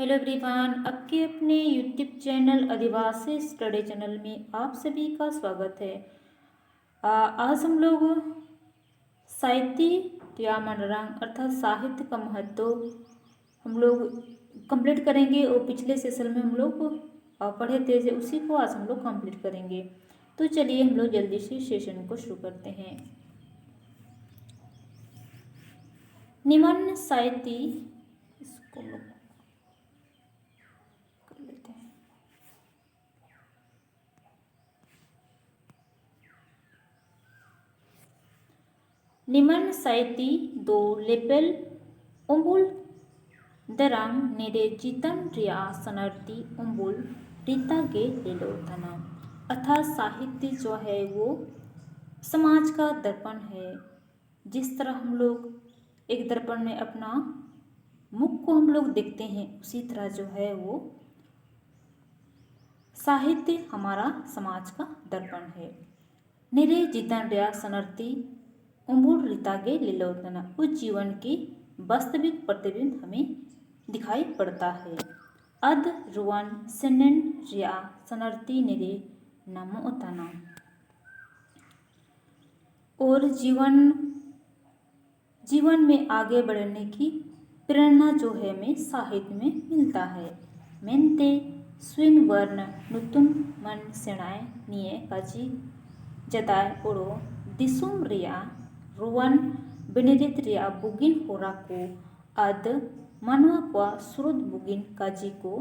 Hello everyone, आपके अपने YouTube channel आदिवासी study channel में आप सभी का स्वागत है। आज हम लोग साहित्य या मनोरंग अर्थात साहित्य का महत्व हम लोग कंप्लीट करेंगे और पिछले सेशन में हम लोग पढ़े थे उसी को आज हम लोग कंप्लीट करेंगे। तो चलिए हम लोग जल्दी से सेशन को शुरू करते हैं। निम्न साहित्य इसको हम लोग कर लेते हैं। निम्न साहित्य दो लेपेल उम्बुल दरांग नेरे जीतन रिया सनर्ती उम्बुल रीता गे लेलोतना। अर्थात साहित्य जो है वो समाज का दर्पण है। जिस तरह हम लोग एक दर्पण में अपना मुख को हम लोग देखते हैं, उसी तरह जो है वो साहित्य हमारा समाज का दर्पण है। नेरे जीतन रिया सनर्ती उम्बुल रीता गे लेलोतना। उस जीवन की वास्तविक प्रतिबिंब हमें दिखाई पड़ता है। अद रुवन सेनेन रिया सनर्ती नेरे नमो तना। और जीवन में आगे बढ़ने की प्रेरणा जो है हमें साहित्य में मिलता है। मेनते स्विन वर्ण नुतुन मन सेणाए निये काजी जदाय ओरो दिसुम रिया रुवन बेनेदित रिया बुगिन होरा को अद मानवा को स्रोत बुगिन काजी को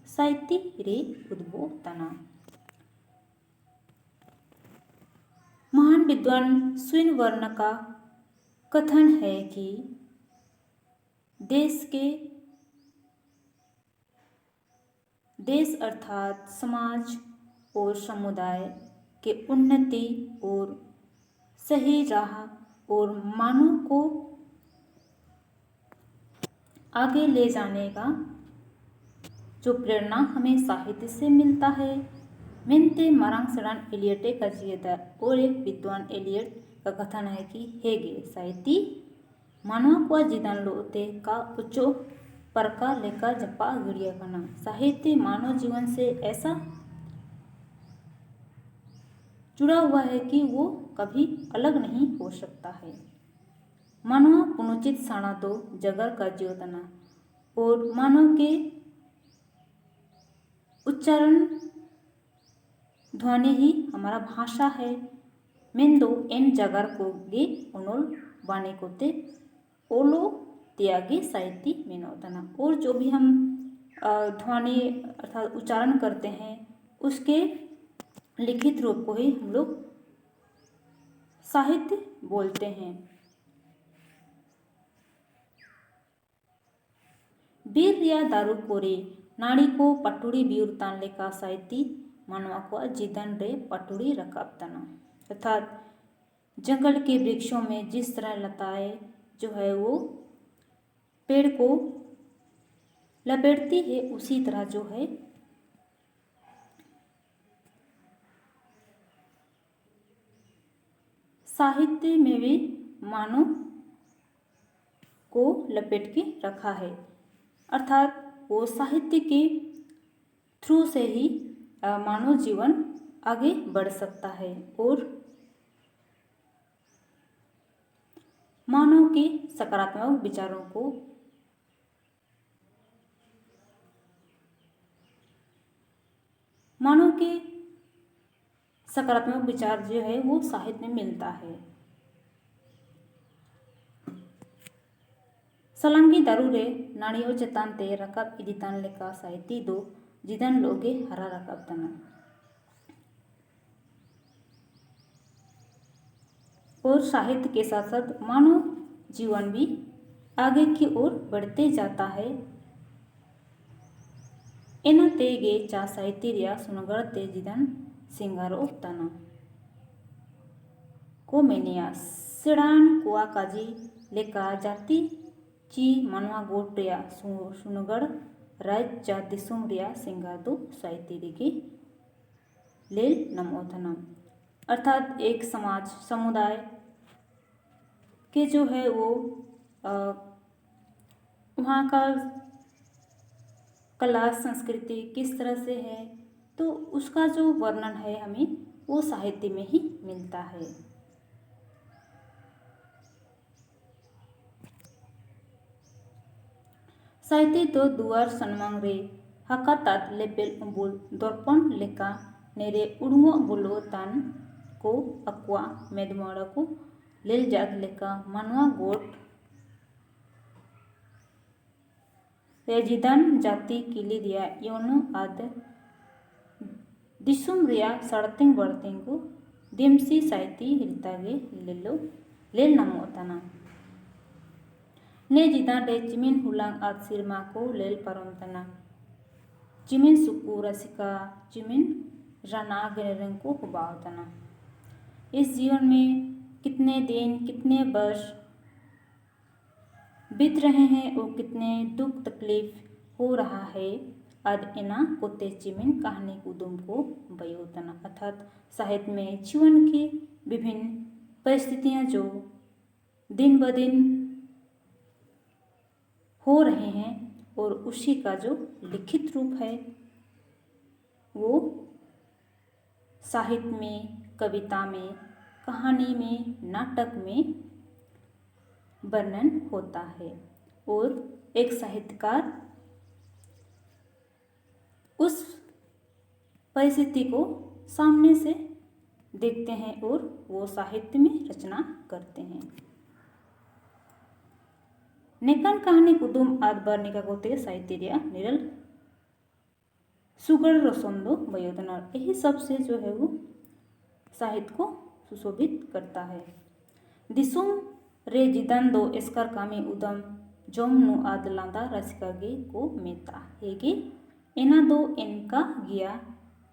साहित्य रे उद्भव तना। महान विद्वान स्विन वर्ण का कथन है कि देश अर्थात समाज और समुदाय के उन्नति और सही राह और मानव को आगे ले जाने का जो प्रेरणा हमें साहित्य से मिलता है। मेनते मारांग सड़ान एलियटे का जियता। और एक विद्वान एलियट का कथन है कि हेगे साहित्य मानव को जीवन लोते का उच्चो परका लेका जपा गिड़िया बना। साहित्य मानव जीवन से ऐसा जुड़ा हुआ है कि वो कभी अलग नहीं हो सकता है। मानव पुनुचित साणा दो जगर का ज्योतना। और मानव के उच्चारण ध्वनि ही हमारा भाषा है। मेन्दो एन जगर को गे उनोल बाने कोते ओलो त्यागे साहित्य मेनोतना। और जो भी हम ध्वनि अर्थात उच्चारण करते हैं उसके लिखित रूप को ही हम लोग साहित्य बोलते हैं। बीर या दारू कोरे नाड़ी को पटुड़ी बीर तानले का साहित्य मानवा को जीवन रे पटुड़ी रकाबतना। अर्थात जंगल के वृक्षों में जिस तरह लताएं जो है वो पेड़ को लपेटती है, उसी तरह जो है साहित्य में भी मानव को लपेट के रखा है। अर्थात वो साहित्य के थ्रू से ही मानव जीवन आगे बढ़ सकता है और मानव के सकारात्मक विचारों को मानव के सकारात्मक विचार जो है वो साहित्य में मिलता है। सलंगी दारूरे नाड़ियों चेतान ते रकाब इदितान लेका साहित्य दो जिदन लोगे हरा रकाब तना। और साहित्य के साथ साथ मानव जीवन भी आगे की ओर बढ़ते जाता है। एना तेगे चा साहित्य रिया सुनगढ़ ते जिदन सिंगारो तना को मेनिया सिड़ान कुआ काजी लेका जाति ची मनवा गोट रिया सुनगढ़ राज चा दिसुम रिया सिंगार दो साहित्य रिगे लेल नमोथनम। अर्थात एक समाज समुदाय के जो है वो वहाँ का कला संस्कृति किस तरह से है, तो उसका जो वर्णन है हमें वो साहित्य में ही मिलता है। साहित्य दो दुआर सनमांग रे हाकातात लेपेल उम्बुल दर्पण लेका नेरे उड़ुआ बोलो तान को अक्वा मेदमाड़ा को लेल जात लेका मानवा गोट रेजिदान जाति किली दिया योनो आद दिसुम रिया सड़तिंग बड़तिंग को दिमसी साहित्य हिलतागे लेल नामो तना ने जिदा डे चिमिन हुलांग आद सिरमा को लेल परम तना चिमिन सुकू रसिका चिमिन राना गणरंग को हुबाव तना। इस जीवन में कितने दिन कितने वर्ष बीत रहे हैं और कितने दुख तकलीफ हो रहा है आद एना कोते चिमिन कहानी कुदुम को बयोतना। अर्थात साहित्य में जीवन की विभिन्न परिस्थितियां जो दिन ब दिन हो रहे हैं और उसी का जो लिखित रूप है वो साहित्य में, कविता में, कहानी में, नाटक में वर्णन होता है। और एक साहित्यकार उस परिस्थिति को सामने से देखते हैं और वो साहित्य में रचना करते हैं। नेकन कहानी कुदुम आद बर्णिका गोते साहित्य दिया निरल सुगढ़ रसोंदो बयोदना। यही सबसे जो है वो साहित्य को सुशोभित करता है। दिसुम रे जिदान दो एस्कर कामी उदम जोम नु आद लांदा रसिकागे को मेता हेगे एना दो इनका गिया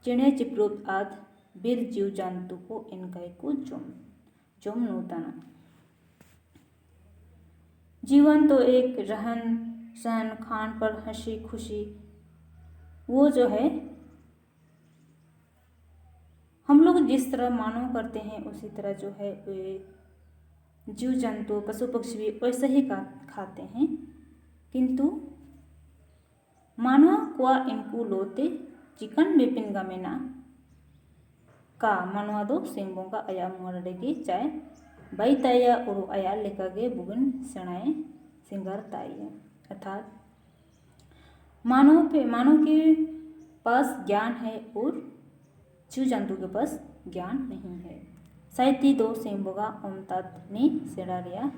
चेणे चिप्रुत आद बिर जीव जंतु को इनका को जोम नूतना। जीवन तो एक रहन सहन खान पर हंसी खुशी वो जो है हम लोग जिस तरह मानव करते हैं उसी तरह जो है जीव जंतु पशु पक्षी भी वैसे ही खाते हैं, किंतु मानव को इनको लोते चिकन बिपिन गमेना का मानवा दो सिंबोंगा आया मोरडेगे चाय बाई ताया और आया लेकागे बुगन सेणाए सिंगार ताइया। अर्थात मानव के पास ज्ञान है और जीव जंतु के पास ज्ञान नहीं है। साहित्य दो सिंबोगा ओमतात ने सेड़ा रिया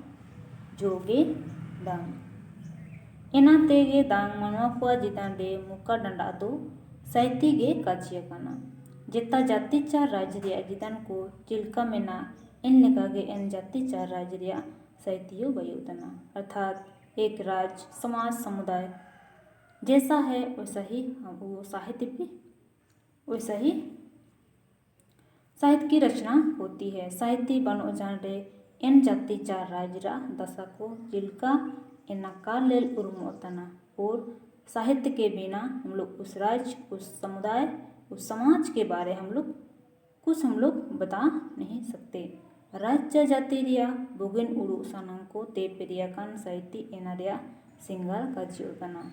जोगे दांग एना तेगे दांग मानवा को जितान डे मुक्का डंडा दो साहित्य गे काचिया काना जेता जाति चार राज्य रिया जितान को चिल्का मेना इन लेकागे इन जाति चार राज्य रिया साहित्य बयोतना। अर्थात एक राज्य समाज समुदाय जैसा है वैसा ही वो साहित्य भी वैसा ही साहित्य की रचना होती है। साहित्य बनो जाने इन जाति चार राज्य दशा को जिलका इना का लेल उर्मोतना। और साहित्य के बिना हम लोग उस राज्य उस समुदाय उस समाज के बारे हम लोग बता नहीं सकते। राज्य जाति रिया बुगिन उड़ू सनम को ते पेरिया कान साहित्य एना रिया सिंगार का जियोतना।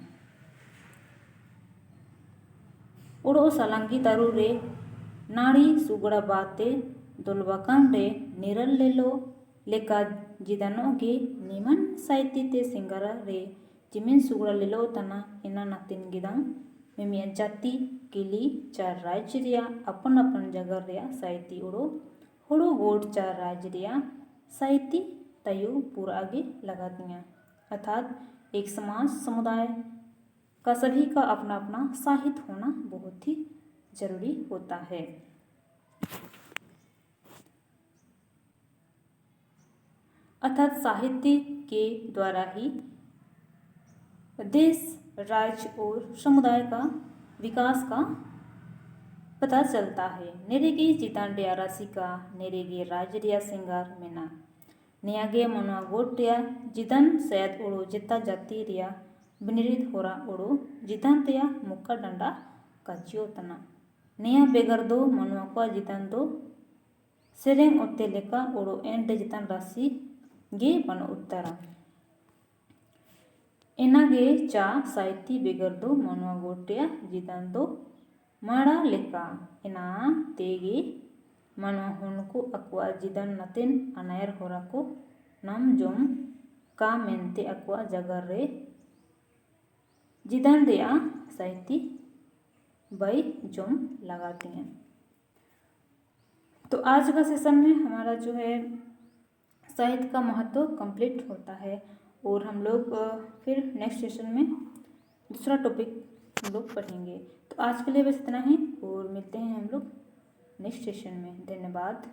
उड़ो सलंगी दारू रे नाड़ी सुगड़ा बाते दोलबाकान रे निरल लेलो लेका जिदानो गे निमन साहित्य ते सिंगारा रे जिमिन सुगड़ा लेलो तना एना नातिन गिदांग मेमिया जाति किली चार राज्य रिया अपन अपन जगह रिया साहित्य उड़ो होड़ो गोड चार राज्य रिया साहित्य तयु पूरा आगे लगा दिया। अर्थात एक समाज समुदाय का सभी का अपना अपना साहित्य होना बहुत ही जरूरी होता है। अर्थात साहित्य के द्वारा ही देश राज्य और समुदाय का विकास का पता चलता है। नेरेगे जितांडे राशिका नेरेगे राजरिया सिंगार मेना नियागे मनवा गोटिया जिदन सैद उड़ो जिता जाति रिया बिनिरित होरा उड़ो जितान तया मुक्का डंडा काचियो तना निया बेगर दो मनवा को जितान दो सेरेंग ओते लेका उड़ो एंड जितान राशि गे बन उत्तरा। एनागे चा साहित्य बेगरदो मनवा गोट्या जिदांदो माड़ा लेका एना तेगे मनवा हुनको अक्वा जिदान नतेन अनायर होराको नम जोम का मेंते अक्वा जगर रे जिदान देया साहित्य बाई जोम लगाती हैं। तो आज का सेशन में हमारा जो है साहित्य का महत्व कंप्लीट होता है और हम लोग फिर नेक्स्ट सेशन में दूसरा टॉपिक हम लोग पढ़ेंगे। तो आज के लिए बस इतना ही और मिलते हैं हम लोग नेक्स्ट सेशन में। धन्यवाद।